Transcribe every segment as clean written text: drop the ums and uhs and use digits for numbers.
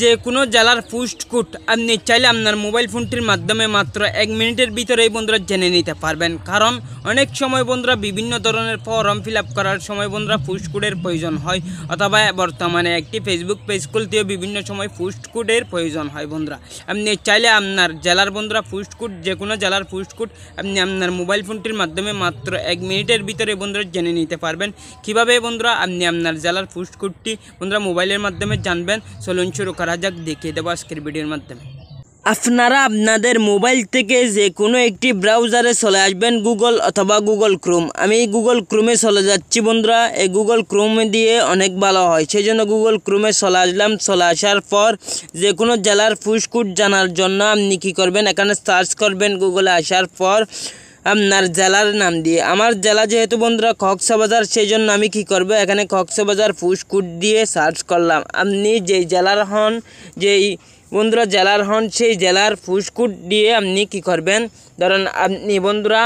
যে কোনো জেলার পোস্ট কোড আপনি চাইলে আপনার মোবাইল ফোনটির মাধ্যমে মাত্র 1 মিনিটের ভিতরেই বন্ধুরা জেনে নিতে পারবেন। কারণ অনেক সময় বন্ধুরা বিভিন্ন ধরনের ফর্ম ফিল আপ করার সময় বন্ধুরা পোস্ট কোডের প্রয়োজন হয়, অথবা বর্তমানে একটি ফেসবুক পেজ খুলতেও বিভিন্ন সময় পোস্ট কোডের প্রয়োজন হয়। বন্ধুরা আপনি চাইলে আপনার জেলার বন্ধুরা পোস্ট কোড, যে কোনো জেলার পোস্ট কোড আপনি আপনার মোবাইল ফোনটির মাধ্যমে মাত্র 1 মিনিটের ভিতরে বন্ধুরা জেনে নিতে পারবেন। কীভাবে বন্ধুরা আপনি আপনার জেলার পোস্ট কোডটি বন্ধুরা মোবাইলের মাধ্যমে জানবেন, চলুন শুরু করা যাক, দেখিয়ে দেবো আজকের ভিডিওর মাধ্যমে। আপনারা আপনাদের মোবাইল থেকে যে কোনো একটি ব্রাউজারে চলে আসবেন, গুগল অথবা গুগল ক্রোম। আমি গুগল ক্রোমে চলে যাচ্ছি বন্ধুরা। এই গুগল ক্রোমে দিয়ে অনেক ভালো হয়, সেই জন্য গুগল ক্রোমে চলে আসলাম। চলে আসার পর যে কোনো জেলার পোস্ট কোড জানার জন্য আপনি কী করবেন, এখানে সার্চ করবেন। গুগলে আসার পর আপনার জেলার নাম দিয়ে, আমার জেলা যেহেতু বন্ধুরা কক্সবাজার, সেই জন্য আমি কী করব, এখানে কক্সবাজার পোস্ট কোড দিয়ে সার্চ করলাম। আপনি যেই জেলার হন, যেই বন্ধুরা জেলার হন, সেই জেলার পোস্ট কোড দিয়ে আপনি কী করবেন, ধরেন আপনি বন্ধুরা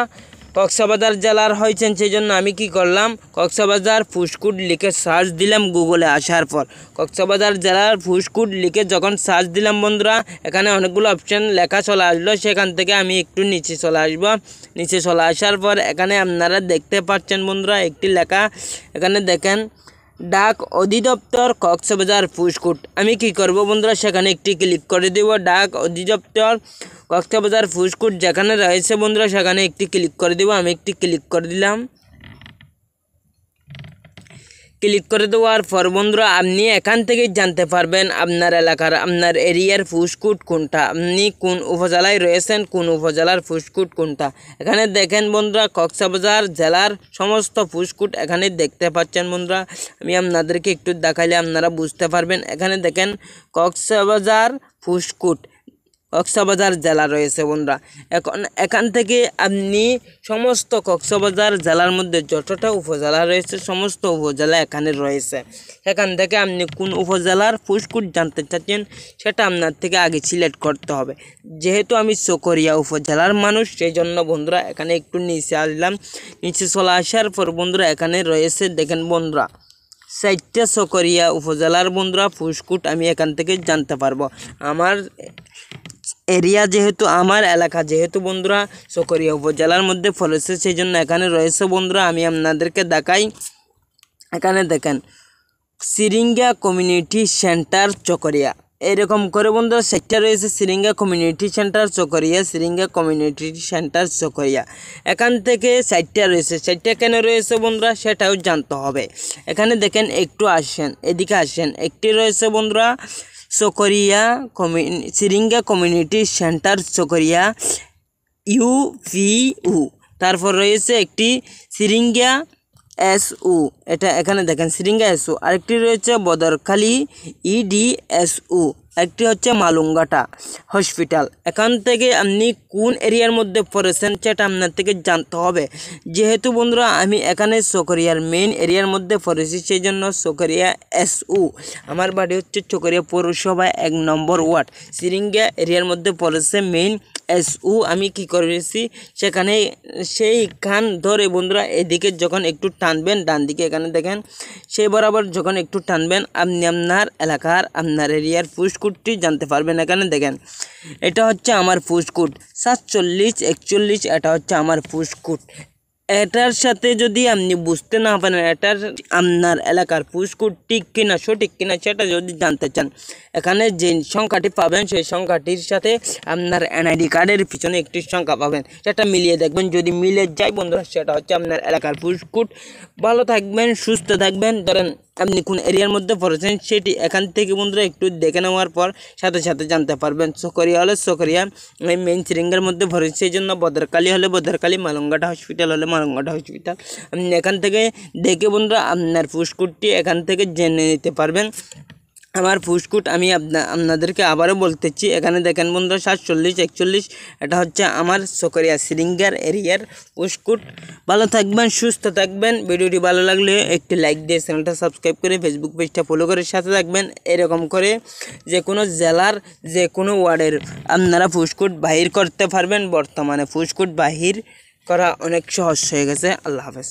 কক্সবাজার জেলার হয়েছেন, সেই জন্য আমি কি করলাম, কক্সবাজার পোস্ট কোড লিখে সার্চ দিলাম। গুগলে আসার পর কক্সবাজার জেলার পোস্ট কোড লিখে যখন সার্চ দিলাম বন্ধুরা, এখানে অনেকগুলো অপশান লেখা চলে আসলো। সেখান থেকে আমি একটু নিচে চলে আসবো। নিচে চলে আসার পর এখানে আপনারা দেখতে পাচ্ছেন বন্ধুরা একটি লেখা, এখানে দেখেন ডাক অধিদপ্তর কক্সবাজার পোস্ট কোড। আমি কি করব বন্ধুরা, সেখানে একটি ক্লিক করে দেব। ডাক অধিদপ্তর কক্সবাজার পোস্ট কোড যেখানে রয়েছে বন্ধুরা, সেখানে একটি ক্লিক করে দেব। আমি একটি ক্লিক করে দিলাম। ক্লিক করে দেওয়ার পর বন্ধুরা আপনি এখান থেকেই জানতে পারবেন আপনার এলাকার, আপনার এরিয়ার পোস্ট কোড কোনটা, আপনি কোন উপজেলায় রয়েছেন, কোন উপজেলার পোস্ট কোড কোনটা। এখানে দেখেন বন্ধুরা কক্সবাজার জেলার সমস্ত পোস্ট কোড এখানে দেখতে পাচ্ছেন বন্ধুরা। আমি আপনাদেরকে একটু দেখাইলে আপনারা বুঝতে পারবেন। এখানে দেখেন কক্সবাজার পোস্ট কোড, কক্সবাজার জেলা রয়েছে বন্ধুরা। এখান থেকে আপনি সমস্ত কক্সবাজার জেলার মধ্যে যতটা উপজেলা রয়েছে সমস্ত উপজেলা এখানে রয়েছে। এখান থেকে আপনি কোন উপজেলার পোস্ট কোড জানতে চাচ্ছেন সেটা আপনার থেকে আগে সিলেক্ট করতে হবে। যেহেতু আমি চকরিয়া উপজেলার মানুষ, সেই জন্য বন্ধুরা এখানে একটু নিচে আসলাম। নিচে চলে আসার পর বন্ধুরা এখানে রয়েছে দেখেন বন্ধুরা 4টা চকরিয়া উপজেলার বন্ধুরা পোস্ট কোড আমি এখান থেকে জানতে পারবো। আমার এরিয়া যেহেতু, আমার এলাকা যেহেতু বন্ধুরা চকরিয়া উপজেলার মধ্যে পড়েছে, সেই জন্য এখানে রয়েছে বন্ধুরা। আমি আপনাদেরকে দেখাই, এখানে দেখেন সিরিঙ্গা কমিউনিটি সেন্টার চকরিয়া, এরকম করে বন্ধুরা 4টা রয়েছে। Siringa community centre Chakaria, Siringa community centre Chakaria, এখান থেকে 4টা রয়েছে। 4টা কেন রয়েছে বন্ধুরা সেটাও জানতে হবে। এখানে দেখেন একটু আসেন, এদিকে আসেন, একটি রয়েছে বন্ধুরা Chakaria Siringa community centre Chakaria UVU, তারপর রয়েছে একটি সিরিঙ্গা SU, এটা এখানে দেখেন সিরিঙ্গা SU, আরেকটি রয়েছে বদরখালী EDSU, একটি হচ্ছে মালুঙ্গাটা হসপিটাল। এখান থেকে আপনি কোন এরিয়ার মধ্যে পড়েছেন সেটা আপনার থেকে জানতে হবে। যেহেতু বন্ধুরা আমি এখানে চকরিয়ার মেইন এরিয়ার মধ্যে পড়েছি, সেই জন্য চকরিয়া SU, আমার বাড়ি হচ্ছে চকরিয়া পৌরসভা 1 নম্বর ওয়ার্ড, সিরিঙ্গা এরিয়ার মধ্যে পড়েছে মেইন SU। আমি কি করেছি, সেখানে সেইখান ধরে বন্ধুরা এদিকে যখন একটু টানবেন ডান দিকে, এখানে দেখেন সেই বরাবর যখন একটু টানবেন আপনি আপনার এলাকার, আপনার এরিয়ার পোস্ট কোডটি জানতে পারবেন। এখানে দেখেন এটা হচ্ছে আমার পোস্ট কোড 4741, এটা হচ্ছে আমার পোস্ট কোড। এটার সাথে যদি আপনি বুঝতে না পারেন এটার আপনার এলাকার পোস্ট কোড ঠিক কিনা, সঠিক কিনা, সেটা যদি জানতে চান, এখানে যে সংখ্যাটি পাবেন সেই সংখ্যাটির সাথে আপনার NID কার্ডের পিছনে একটি সংখ্যা পাবেন, সেটা মিলিয়ে দেখবেন। যদি মিলে যায় বন্ধুরা সেটা হচ্ছে আপনার এলাকার পোস্ট কোড। ভালো থাকবেন, সুস্থ থাকবেন। ধরেন আপনি কোন এরিয়ার মধ্যে পড়েছেন সেটি এখান থেকে বন্ধুরা একটু দেখে নেওয়ার পর সাথে সাথে জানতে পারবেন। চকরিয়া হলে চকরিয়া মেইন সিরিঙ্গার মধ্যে পড়েছে, সেই জন্য বদরখালী হলে বদরখালী, মালুঙ্গাটা হসপিটাল হলে মালুঙ্গাটা হসপিটাল। আপনি এখান থেকে দেখে বন্ধুরা আপনার পোস্ট কোডটি এখান থেকে জেনে নিতে পারবেন। আমার পোস্ট কোড আমি আপনাদেরকে আবারও বলতেছি, এখানে দেখেন বন্ধুরা 4741, এটা হচ্ছে আমার চকরিয়া সিরিঙ্গার এরিয়ার পোস্ট কোড। ভালো থাকবেন, সুস্থ থাকবেন। ভিডিওটি ভালো লাগলে একটি লাইক দিয়ে চ্যানেলটা সাবস্ক্রাইব করে ফেসবুক পেজটা ফলো করে সাথে থাকবেন। এরকম করে যে কোনো জেলার যে কোনো ওয়ার্ডের আপনারা পোস্ট কোড বাহির করতে পারবেন। বর্তমানে পোস্ট কোড বাহির করা অনেক সহজ হয়ে গেছে। আল্লাহ হাফেজ।